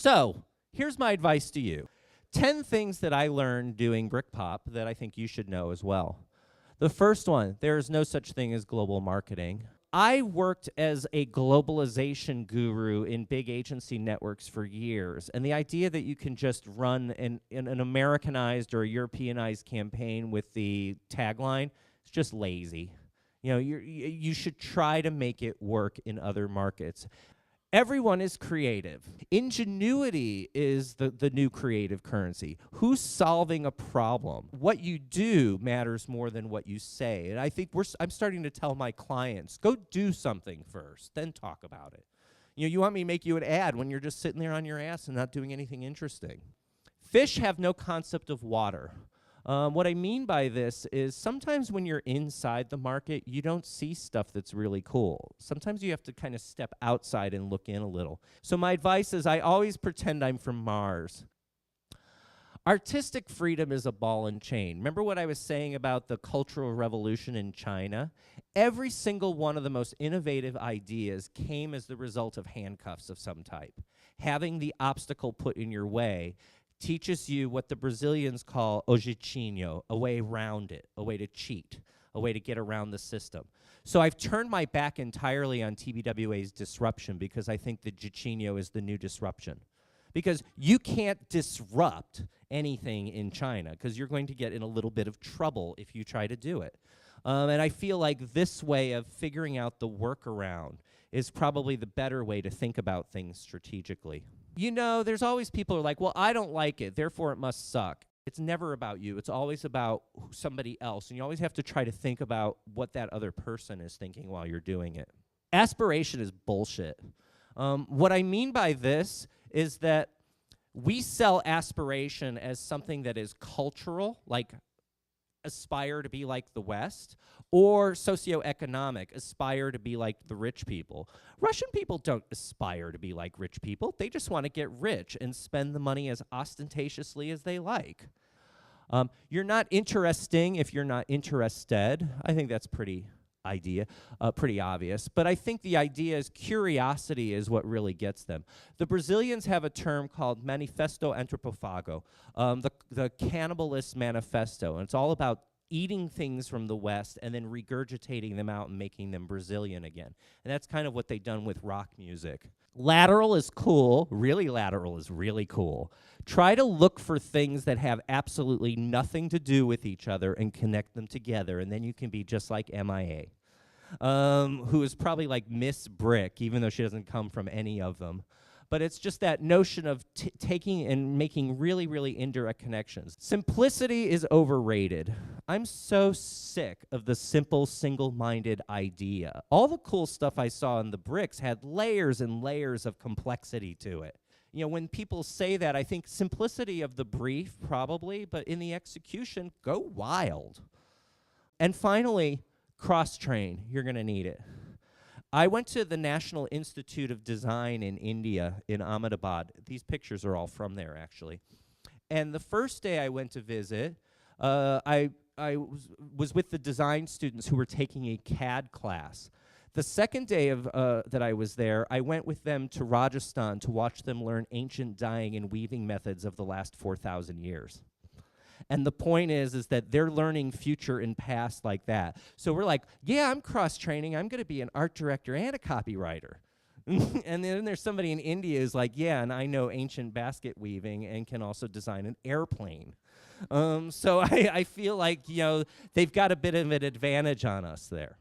So here's my advice to you. 10 things that I learned doing Bric Pop that I think you should know as well. The first one, there is no such thing as global marketing. I worked as a globalization guru in big agency networks for years, and the idea that you can just run an Americanized or Europeanized campaign with the tagline is just lazy. You know, you should try to make it work in other markets. Everyone is creative. Ingenuity is the new creative currency. Who's solving a problem? What you do matters more than what you say. And I think I'm starting to tell my clients, go do something first, then talk about it. You know, you want me to make you an ad when you're just sitting there on your ass and not doing anything interesting. Fish have no concept of water. What I mean by this is sometimes when you're inside the market, you don't see stuff that's really cool. Sometimes you have to kind of step outside and look in a little. So my advice is I always pretend I'm from Mars. Artistic freedom is a ball and chain. Remember what I was saying about the Cultural Revolution in China? Every single one of the most innovative ideas came as the result of handcuffs of some type. Having the obstacle put in your way teaches you what the Brazilians call o jeitinho, a way around it, a way to cheat, a way to get around the system. So I've turned my back entirely on TBWA's disruption because I think the jeitinho is the new disruption. Because you can't disrupt anything in China because you're going to get in a little bit of trouble if you try to do it. And I feel like this way of figuring out the workaround is probably the better way to think about things strategically. You know, there's always people who are like, well, I don't like it, therefore it must suck. It's never about you. It's always about somebody else. And you always have to try to think about what that other person is thinking while you're doing it. Aspiration is bullshit. What I mean by this is that we sell aspiration as something that is cultural, like aspire to be like the West, or socioeconomic, aspire to be like the rich people. Russian people don't aspire to be like rich people. They just want to get rich and spend the money as ostentatiously as they like. You're not interesting if you're not interested. I think that's pretty obvious. But I think the idea is curiosity is what really gets them. The Brazilians have a term called manifesto antropofago, the cannibalist manifesto, and it's all about eating things from the West and then regurgitating them out and making them Brazilian again. And that's kind of what they've done with rock music. Lateral is cool. Really, lateral is really cool. Try to look for things that have absolutely nothing to do with each other and connect them together, and then you can be just like MIA, who is probably like Miss Bric, even though she doesn't come from any of them. But it's just that notion of taking and making really, really indirect connections. Simplicity is overrated. I'm so sick of the simple, single-minded idea. All the cool stuff I saw in the Brics had layers and layers of complexity to it. You know, when people say that, I think simplicity of the brief, probably, but in the execution, go wild. And finally, Crosstrain. You're going to need it. I went to the National Institute of Design in India, in Ahmedabad. These pictures are all from there, actually. And the first day I went to visit, I was with the design students who were taking a CAD class. The second day of that I was there, I went with them to Rajasthan to watch them learn ancient dyeing and weaving methods of the last 4,000 years. And the point is that they're learning future and past like that. So we're like, yeah, I'm cross-training. I'm going to be an art director and a copywriter. And then there's somebody in India who's like, yeah, and I know ancient basket weaving and can also design an airplane. So I feel like, you know, they've got a bit of an advantage on us there.